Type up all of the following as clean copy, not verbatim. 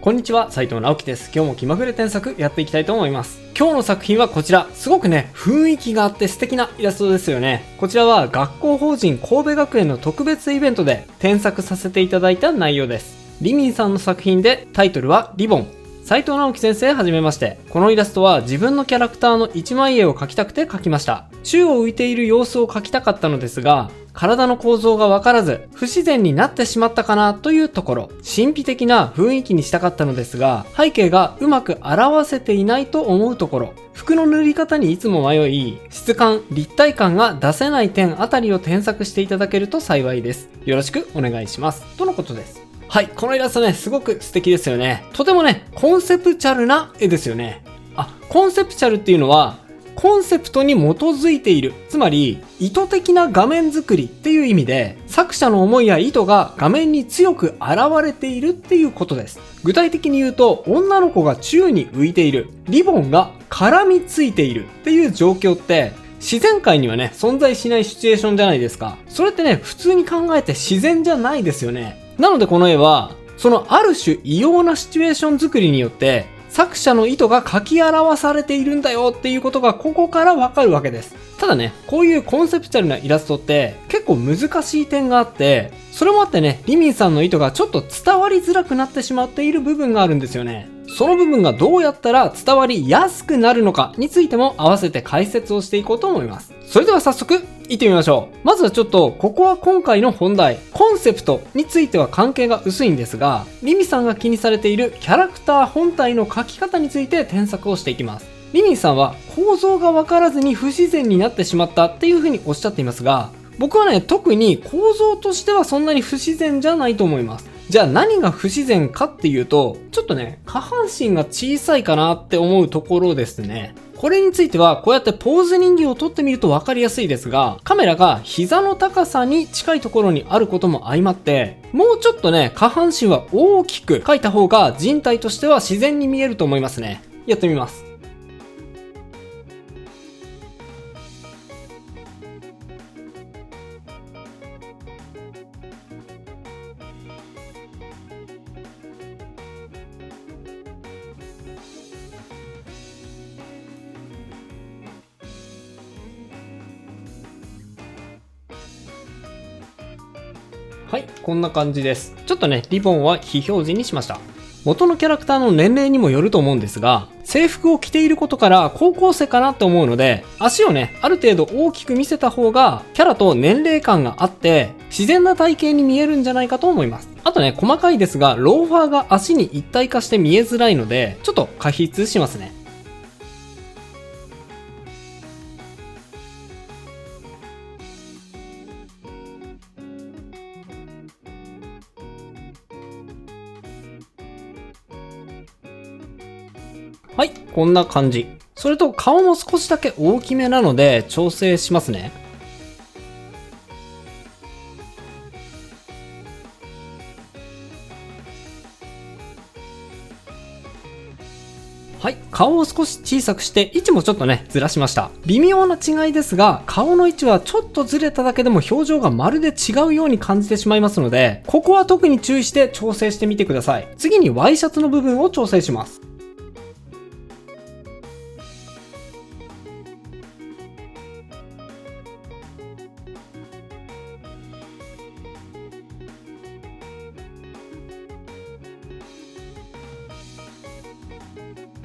こんにちは、斉藤直樹です。今日も気まぐれ添削やっていきたいと思います。今日の作品はこちら。すごくね、雰囲気があって素敵なイラストですよね。こちらは学校法人神戸学園の特別イベントで添削させていただいた内容です。リミンさんの作品でタイトルはリボン。斉藤直樹先生はじめまして。このイラストは自分のキャラクターの一枚絵を描きたくて描きました。宙を浮いている様子を描きたかったのですが、体の構造がわからず不自然になってしまったかなというところ、神秘的な雰囲気にしたかったのですが、背景がうまく表せていないと思うところ、服の塗り方にいつも迷い、質感、立体感が出せない点あたりを添削していただけると幸いです。よろしくお願いします。とのことです。はい、このイラストね、すごく素敵ですよね。とてもね、コンセプチャルな絵ですよね。コンセプチャルっていうのは、コンセプトに基づいている。つまり、意図的な画面作りっていう意味で、作者の思いや意図が画面に強く現れているっていうことです。具体的に言うと、女の子が宙に浮いている。リボンが絡みついているっていう状況って、自然界にはね、存在しないシチュエーションじゃないですか。それってね、普通に考えて自然じゃないですよね。なのでこの絵は、そのある種異様なシチュエーション作りによって、作者の意図が書き表されているんだよっていうことがここからわかるわけです。ただね、こういうコンセプチャルなイラストって結構難しい点があって、それもあってね、リミンさんの意図がちょっと伝わりづらくなってしまっている部分があるんですよね。その部分がどうやったら伝わりやすくなるのかについても合わせて解説をしていこうと思います。それでは早速行ってみましょう。まずはちょっとここは今回の本題、コンセプトについては関係が薄いんですが、リミさんが気にされているキャラクター本体の描き方について添削をしていきます。リミさんは構造が分からずに不自然になってしまったっていう風におっしゃっていますが、僕はね、特に構造としてはそんなに不自然じゃないと思います。じゃあ何が不自然かっていうと、ちょっとね、下半身が小さいかなって思うところですね。これについてはこうやってポーズ人形を撮ってみると分かりやすいですが、カメラが膝の高さに近いところにあることも相まって、もうちょっとね、下半身は大きく描いた方が人体としては自然に見えると思いますね。やってみます。はい、こんな感じです。ちょっとね、リボンは非表示にしました。元のキャラクターの年齢にもよると思うんですが、制服を着ていることから高校生かなって思うので、足をね、ある程度大きく見せた方が、キャラと年齢感があって、自然な体型に見えるんじゃないかと思います。あとね、細かいですが、ローファーが足に一体化して見えづらいので、ちょっと加筆しますね。はい、こんな感じ。それと顔も少しだけ大きめなので調整しますね。はい、顔を少し小さくして位置もちょっとね、ずらしました。微妙な違いですが、顔の位置はちょっとずれただけでも表情がまるで違うように感じてしまいますので、ここは特に注意して調整してみてください。次にワイシャツの部分を調整します。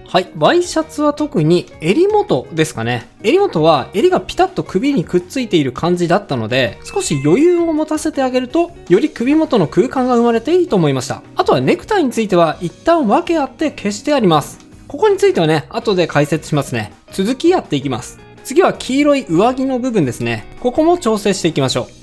はい。ワイシャツは特に襟元ですかね。襟元は襟がピタッと首にくっついている感じだったので、少し余裕を持たせてあげると、より首元の空間が生まれていいと思いました。あとはネクタイについては一旦分け合って消してあります。ここについてはね、後で解説しますね。続きやっていきます。次は黄色い上着の部分ですね。ここも調整していきましょう。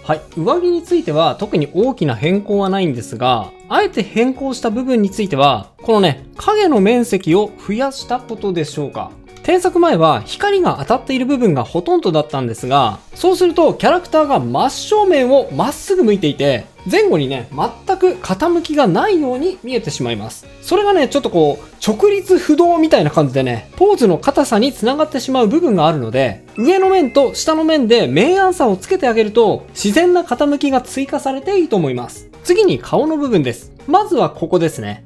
はい。上着については特に大きな変更はないんですが、あえて変更した部分については、このね、影の面積を増やしたことでしょうか。添削前は光が当たっている部分がほとんどだったんですが、そうするとキャラクターが真正面をまっすぐ向いていて、前後にね、全く傾きがないように見えてしまいます。それがね、ちょっとこう、直立不動みたいな感じでね、ポーズの硬さにつながってしまう部分があるので、上の面と下の面で明暗差をつけてあげると、自然な傾きが追加されていいと思います。次に顔の部分です。まずはここですね。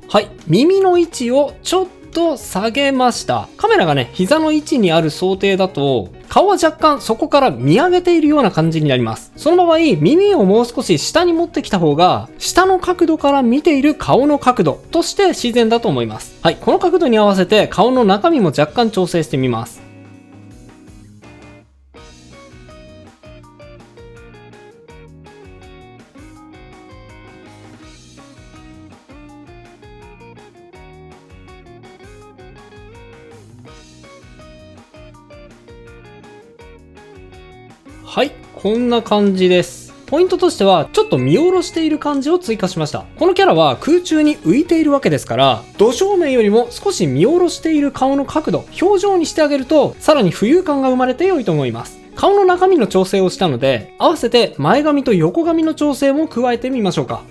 はい、耳の位置をちょっと下げました。カメラがね、膝の位置にある想定だと、顔は若干そこから見上げているような感じになります。その場合、耳をもう少し下に持ってきた方が、下の角度から見ている顔の角度として自然だと思います。はい、この角度に合わせて顔の中身も若干調整してみます。はい、こんな感じです。ポイントとしては、ちょっと見下ろしている感じを追加しました。このキャラは空中に浮いているわけですから、土正面よりも少し見下ろしている顔の角度、表情にしてあげると、さらに浮遊感が生まれて良いと思います。顔の中身の調整をしたので、合わせて前髪と横髪の調整も加えてみましょうか。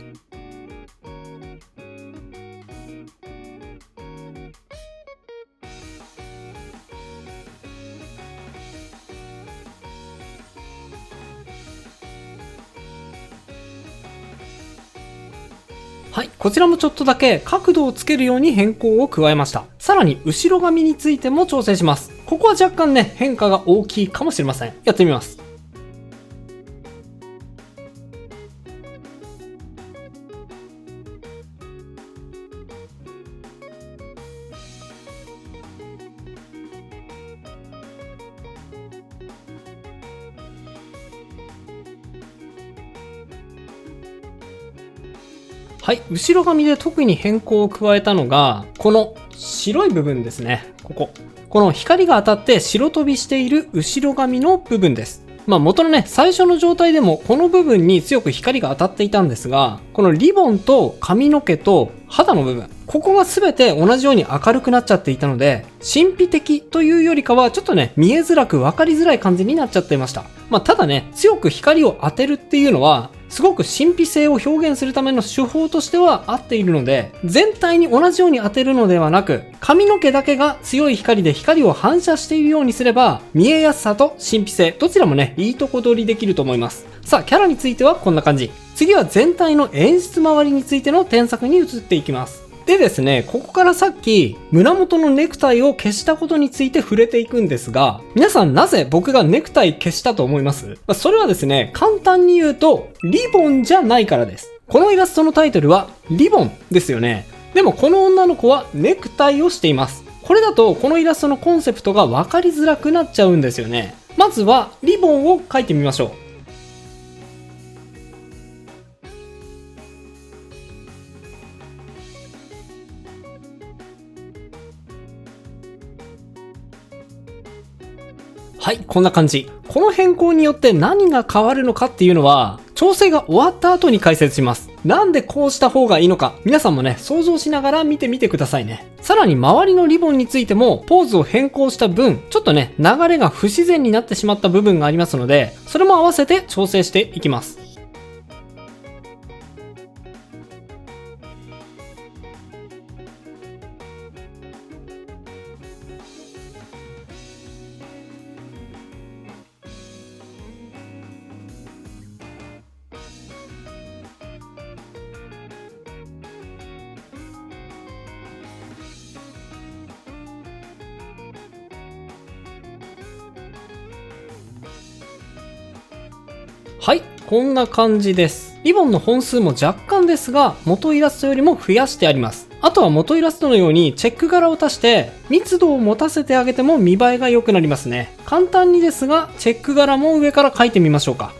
はい、こちらもちょっとだけ角度をつけるように変更を加えました。さらに後ろ髪についても調整します。ここは若干ね、変化が大きいかもしれません。やってみます。はい、後ろ髪で特に変更を加えたのが、この白い部分ですね。この光が当たって白飛びしている後ろ髪の部分です。元のね、最初の状態でもこの部分に強く光が当たっていたんですが、このリボンと髪の毛と肌の部分、ここが全て同じように明るくなっちゃっていたので、神秘的というよりかはちょっとね、見えづらく分かりづらい感じになっちゃっていました。ただね、強く光を当てるっていうのは、すごく神秘性を表現するための手法としては合っているので、全体に同じように当てるのではなく、髪の毛だけが強い光で光を反射しているようにすれば、見えやすさと神秘性、どちらもね、いいとこ取りできると思います。さあ、キャラについてはこんな感じ。次は全体の演出周りについての添削に移っていきます。でですね、ここからさっき胸元のネクタイを消したことについて触れていくんですが、皆さんなぜ僕がネクタイ消したと思います？それはですね、簡単に言うとリボンじゃないからです。このイラストのタイトルはリボンですよね。でもこの女の子はネクタイをしています。これだとこのイラストのコンセプトが分かりづらくなっちゃうんですよね。まずはリボンを描いてみましょう。はい、こんな感じ。この変更によって何が変わるのかっていうのは、調整が終わった後に解説します。なんでこうした方がいいのか、皆さんもね、想像しながら見てみてくださいね。さらに周りのリボンについても、ポーズを変更した分、ちょっとね、流れが不自然になってしまった部分がありますので、それも合わせて調整していきます。はい、こんな感じです。リボンの本数も若干ですが、元イラストよりも増やしてあります。あとは元イラストのようにチェック柄を足して密度を持たせてあげても見栄えが良くなりますね。簡単にですが、チェック柄も上から描いてみましょうか。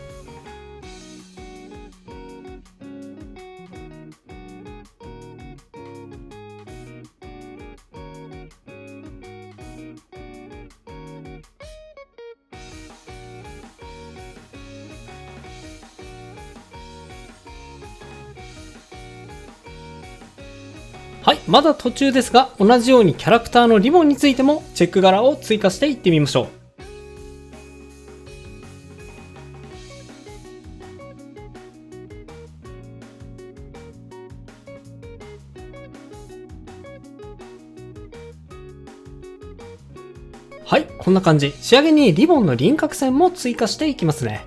はい、まだ途中ですが、同じようにキャラクターのリボンについてもチェック柄を追加していってみましょう。はい、こんな感じ。仕上げにリボンの輪郭線も追加していきますね。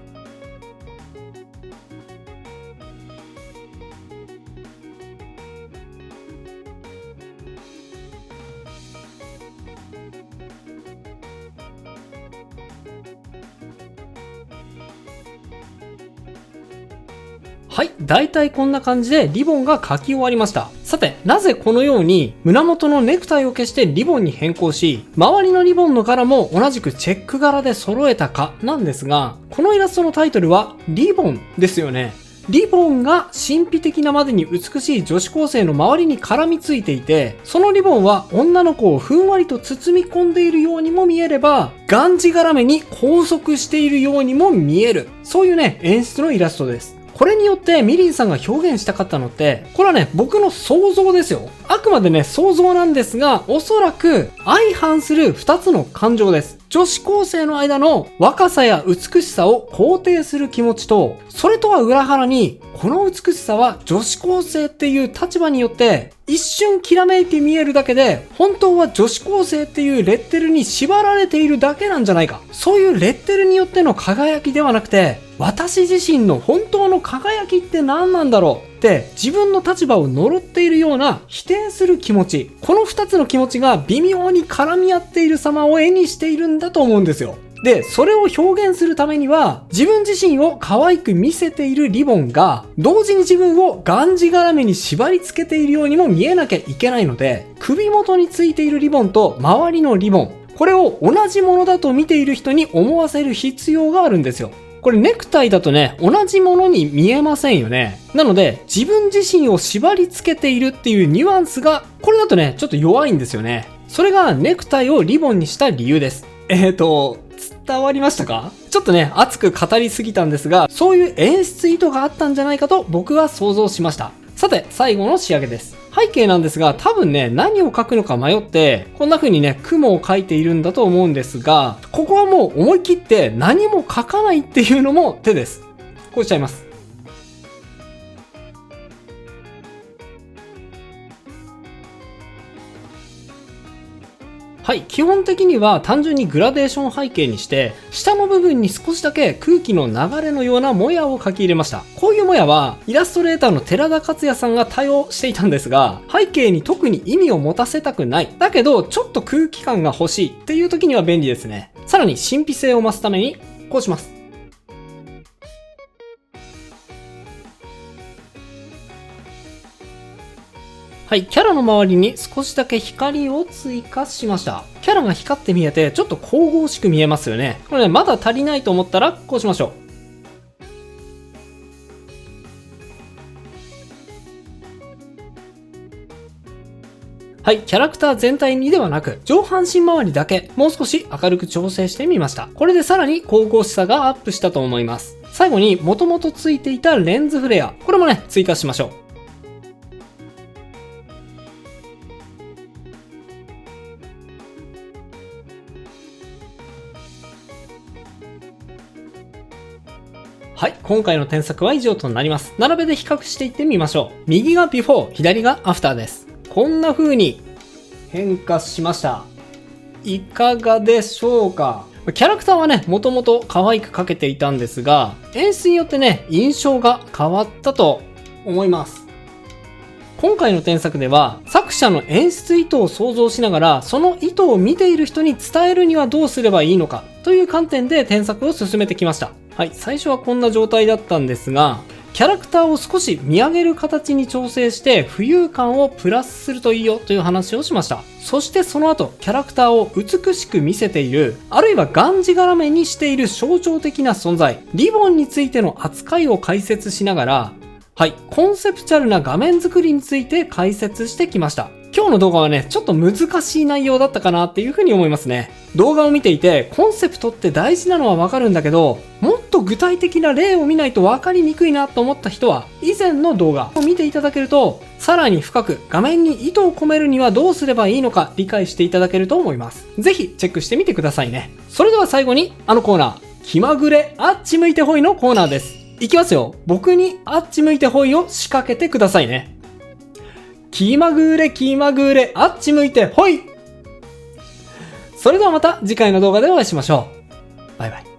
はい、だいたいこんな感じでリボンが描き終わりました。さて、なぜこのように胸元のネクタイを消してリボンに変更し、周りのリボンの柄も同じくチェック柄で揃えたかなんですが、このイラストのタイトルはリボンですよね。リボンが神秘的なまでに美しい女子高生の周りに絡みついていて、そのリボンは女の子をふんわりと包み込んでいるようにも見えれば、がんじがらめに拘束しているようにも見える。そういうね、演出のイラストです。これによってミリンさんが表現したかったのって、これはね、僕の想像ですよ。あくまでね、想像なんですが、おそらく相反する2つの感情です。女子高生の間の若さや美しさを肯定する気持ちと、それとは裏腹に、この美しさは女子高生っていう立場によって一瞬きらめいて見えるだけで、本当は女子高生っていうレッテルに縛られているだけなんじゃないか。そういうレッテルによっての輝きではなくて、私自身の本当の輝きって何なんだろうって自分の立場を呪っているような否定する気持ち。この2つの気持ちが微妙に絡み合っている様を絵にしているんだと思うんですよ。で、それを表現するためには、自分自身を可愛く見せているリボンが、同時に自分をがんじがらめに縛り付けているようにも見えなきゃいけないので、首元についているリボンと周りのリボン、これを同じものだと見ている人に思わせる必要があるんですよ。これネクタイだとね、同じものに見えませんよね。なので、自分自身を縛り付けているっていうニュアンスが、これだとね、ちょっと弱いんですよね。それがネクタイをリボンにした理由です。伝わりましたか？ちょっとね、熱く語りすぎたんですが、そういう演出意図があったんじゃないかと僕は想像しました。さて、最後の仕上げです。背景なんですが、多分ね、何を描くのか迷って、こんな風にね、雲を描いているんだと思うんですが、ここはもう思い切って何も描かないっていうのも手です。こうしちゃいます。はい、基本的には単純にグラデーション背景にして、下の部分に少しだけ空気の流れのようなもやを描き入れました。こういうもやは、イラストレーターの寺田克也さんが対応していたんですが、背景に特に意味を持たせたくない。だけど、ちょっと空気感が欲しいっていう時には便利ですね。さらに神秘性を増すために、こうします。はい、キャラの周りに少しだけ光を追加しました。キャラが光って見えて、ちょっと神々しく見えますよね。これね、まだ足りないと思ったら、こうしましょう。はい、キャラクター全体にではなく、上半身周りだけ、もう少し明るく調整してみました。これでさらに神々しさがアップしたと思います。最後に、元々ついていたレンズフレア。これもね、追加しましょう。はい、今回の添削は以上となります。並べで比較していってみましょう。右がビフォー、左がアフターです。こんな風に変化しました。いかがでしょうか？キャラクターはね、もともと可愛く描けていたんですが、演出によってね、印象が変わったと思います。今回の添削では、作者の演出意図を想像しながら、その意図を見ている人に伝えるにはどうすればいいのか、という観点で添削を進めてきました。はい、最初はこんな状態だったんですが、キャラクターを少し見上げる形に調整して浮遊感をプラスするといいよという話をしました。そしてその後、キャラクターを美しく見せている、あるいはがんじがらめにしている象徴的な存在、リボンについての扱いを解説しながら、はい、コンセプチュアルな画面作りについて解説してきました。今日の動画はね、ちょっと難しい内容だったかなっていうふうに思いますね。動画を見ていて、コンセプトって大事なのはわかるんだけど、もっと具体的な例を見ないとわかりにくいなと思った人は、以前の動画を見ていただけると、さらに深く画面に意図を込めるにはどうすればいいのか理解していただけると思います。ぜひチェックしてみてくださいね。それでは最後にあのコーナー、気まぐれあっち向いてほいのコーナーです。いきますよ。僕にあっち向いてほいを仕掛けてくださいね。気まぐれあっち向いてほい。それではまた次回の動画でお会いしましょう。バイバイ。